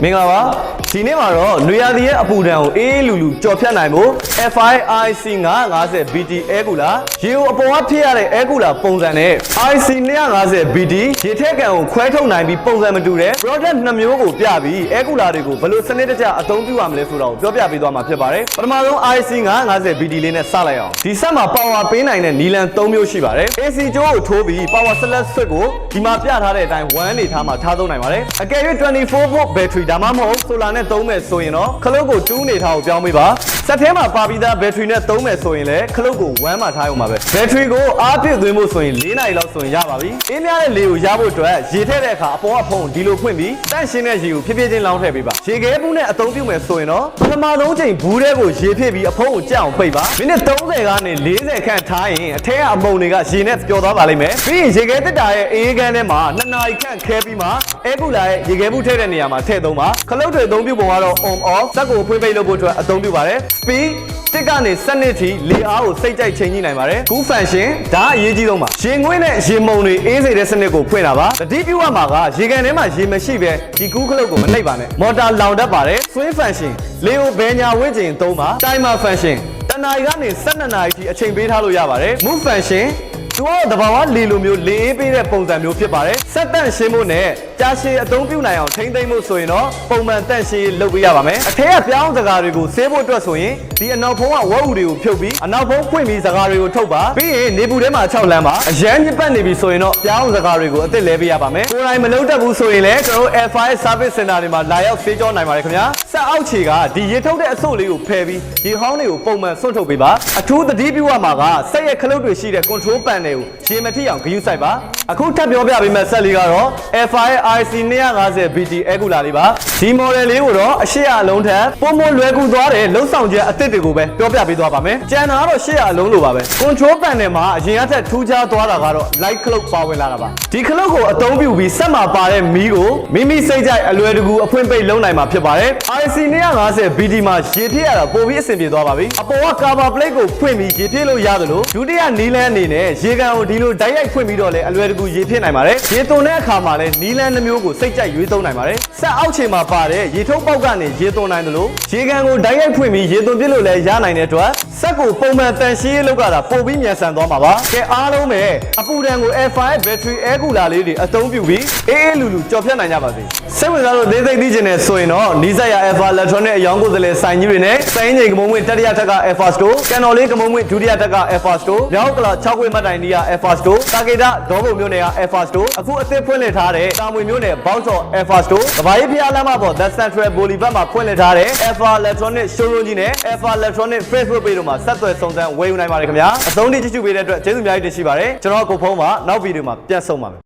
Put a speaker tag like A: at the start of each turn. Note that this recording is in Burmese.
A: မင်္ဂလာပါဒီနေ့မှာတော့နွေရာသီရဲ့အပူဒဏ်ကိုအေးလူလူကြော်ဖြတ်နိုင်ဖို့ FIIC 950 BT Air Cooler ရေကိုအပေါ်ကဖြစ်ရတဲ့ Air Cooler ပုံစံနဲ့ IC 250 BT ရေထက်ကန်ကိုခွဲထုတ်နိုင်ပြီးပုံစံမတူတဲ့ product 2မျိုးကိုပြပြီး Air Cooler တွေကိုဘယ်လိုစနစ်တကျအသုံးပြုရမလဲဆိုတာကိုပြောပြပေးသွားမှာဖြစ်ပါတယ်ပထမဆုံး IC 950 BT လေးနဲ့စလိုက်အောင်ဒီဆက်မှာ power ပေးနိုင်တဲ့နီလန်3မျိုးရှိပါတယ် AC ကြိုးကိုထိုးပြီး power select switch ကိုဒီမှာပြထားတဲ့အတိုင်း1နေထားမှာထားသုံးနိုင်ပါတယ်အကယ်၍ 24V battery ဒါမှမဟုတ် solar နဲ့သုံးမယ်ဆိုရင်တော့ခလုတ်ကို2နေထားကိုပြောင်းပေးပါစက်ထဲမှာပါပြီးသား battery နဲ့သုံးမယ်ဆိုရင်လည်းခလုတ်ကို1မှာထားရုံပါပဲ battery ကိုအားပြည့်သွင်းဖို့ဆိုရင်4နာရီလောက်ဆိုရင်ရပါပြီအေးများတဲ့လေကိုရဖို့အတွက်ရေထည့်တဲ့အခါအပေါ်ကဖုံးဒီလိုဖွင့်ပြီးတန့်ရှင်းတဲ့ရေကိုဖြည်းဖြည်းချင်းလောင်းထည့်ပေးပါရေခဲဘူးနဲ့အသုံးပြုမယ်ဆိုရင်တော့ပထမဆုံးချိန်ဘူးတဲ့ကိုရေဖြည့်ပြီးအဖုံးကိုကြက်အောင်ပိတ်ပါမိနစ်30ကနေ40ခန့်ထားရင်အထက်ကအမုံတွေကရေနဲ့ပျော်သွားပါလိမ့်မယ်ပြီးရင်ရေခဲတစ်တာရဲ့အေးကန်းထဲမှာ2နာရီခန့်ခဲပြီးမှAir Coolerရဲ့ရေခဲဘူးထည့်တဲ့နေရာမှာထည့်သုံးပါခလုတ်တွေအသုံးပြုပုံကတော့ on off စက်ကိုဖွင့်ပိတ်လုပ်ဖို့အတွက်အသုံးပြုပါတယ် speed တစ်ကနေစနစ်ထိလေအားကိုစိတ်ကြိုက်ချိန်ကြည့်နိုင်ပါတယ် cool function ဒါအရေးကြီးဆုံးပါရေငွေ့နဲ့ရေမုံတွေအေးစေတဲ့စနစ်ကိုဖွင့်တာပါတတိပြုရမှာကရေကန်ထဲမှာရေမရှိပဲဒီကူးခလုတ်ကိုမနှိပ်ပါနဲ့မော်တာလောင်တတ်ပါတယ် swing function လေကိုဘယ်ညာဝှင့်ကျင်သုံးပါ timer function တနာရီကနေ12နာရီထိအချိန်ပေးထားလို့ရပါတယ် move functionသူကတဘာဝလေလိုမျိုးလေအေးပေးတဲ့ပုံစံမျိုးဖြစ်ပါတယ်ဆက်တန့်ရှင်းဖို့နဲ့ကြာရှည်အသုံးပြုနိုင်အောင်ထိမ့်သိမ့်ဖို့ဆိုရင်တော့ပုံမှန်တန့်ရှင်းလုပ်ပေးရပါမယ်အထက်ကပြောင်းစကားတွေကိုဆေးဖို့အတွက်ဆိုရင်ဒီအနောက်ဖုံးကဝက်ဥတွေကိုဖြုတ်ပြီးအနောက်ဖုံးဖွင့်ပြီးစကားတွေကိုထုတ်ပါပြီးရင်နေပူထဲမှာ6လမ်းပါအရန်ညစ်ပတ်နေပြီဆိုရင်တော့ပြောင်းစကားတွေကိုအသစ်လဲပေးရပါမယ်ကိုယ်တိုင်မလုပ်တတ်ဘူးဆိုရင်လည်းကျွန်တော်တို့ F5 service center တွေမှာလာရောက်ဆေးကြောနိုင်ပါတယ်ခင်ဗျာဆက်အောက်ခြေကဒီရေထုတ်တဲ့အဆုတ်လေးကိုဖယ်ပြီးဒီဟောင်းတွေကိုပုံမှန်ဆွန့်ထုတ်ပေးပါအထူးသတိပြုရမှာကစက်ရဲ့ခလုတ်တွေရှိတဲ့ control panel ကိုရေမထိအောင်ဂရုစိုက်ပါအခုထပ်ပြောပြပေးမယ့်ဆက်လေးကတော့ FIIC 250 BT Air Cooler လေးပါဒီ model လေးကိုတော့အရှိအလုံးထက်ပုံမလွယ်ကူသွားတဲ့လုံဆောင်ချက်အသစ်တွေကိုပဲပြောပြပေးသွားပါမယ်ကျန်တာကတော့ရှေ့အလုံးလိုပါပဲ control panel မှာအရင်အထက်ထူးခြားသွားတာကတော့ light clock ပါဝင်လာတာပါဒီခလုတ်ကိုအသုံးပြုပြီးဆက်မှာပါတဲ့မီးကိုမိမိစိတ်ကြိုက်အလွယ်တကူအဖွင့်ပိတ်လုပ်နိုင်မှာဖြစ်ပါတယ် IC 250 BT မှာရေဖြည့်ရတာပိုပြီးအဆင်ပြေသွားပါပြီအပေါ်က cover plate ကိုဖွင့်ပြီးရေဖြည့်လို့ရတယ်လို့ဒုတိယနီးလန်းအနေနဲ့ရေကန်ကိုဒီလိုဓာတ်ရိုက်ဖွင့်ပြီးတော့လည်းအလွယ်တကူရေဖြည့်နိုင်ပါတယ်ရေသွန်းတဲ့အခါမှာလည်းနီးလန်းနှမျိုးကိုစိတ်ကြိုက်ရွေးသုံးနိုင်ပါတယ်ဆက်အောက်ခြေမှာပါတဲ့ရေထုတ်ပေါက်ကနေရေသွန်းနိုင်တယ်လို့ရေကန်ကိုဓာတ်ရိုက်ဖွင့်ပြီးရေသွန်းပြစ်လို့လည်းရနိုင်တဲ့အတွက်ဆက်ကိုပုံမှန်တန်ရှင်းရေးလုပ်ရတာပိုပြီးမြန်ဆန်သွားမှာပါကဲအားလုံးပဲအပူဒဏ်ကို F5 battery Air Cooler လေးတွေအသုံးပြုပြီးအေးအေးလူလူကြော်ဖြတ်နိုင်ကြပါစေစိတ်ဝင်စားလို့သေးသိသိချင်တယ်ဆိုရင်တော့နီးစပ်ရ F5 electronic အယောင်ကိုယ်စားလှယ်ဆိုင်ကြီးတွေနဲ့စိုင်းငိန်ကမုံဝင်တတိယထက်က F5 store ကန်တော်လေးကမုံဝင်ဒုတိယထက်က F5 store မြောက်ကလာ6ခွေမှတ်တိုင်နီးက F5 store တာကေတာဒေါဘုံမြို့နယ်က F5 store အခုအသစ်ဖွင့်လှစ်ထားတဲ့တာမွေမြို့နယ်ဘောက်စော် F5 store ကဘာကြီးဖျားလမ်းမပေါ် The Central Boulevard မှာဖွင့်လှစ်ထားတဲ့ F5 electronic showroom ကြီးနဲ့ F5 electronic Facebook page တို့မှာဆက်သွယ်စုံစမ်းဝယ်ယူနိုင်ပါတယ်ခင်ဗျာအဆုံးထိကြည့်ရှုပေးတဲ့အတွက်ကျေးဇူးအများကြီးတင်ရှိပါတယ်ကျွန်တော်ကိုဖုံးပါနောက်ဗီဒီယိုမှာပြန်ဆုံပါမယ်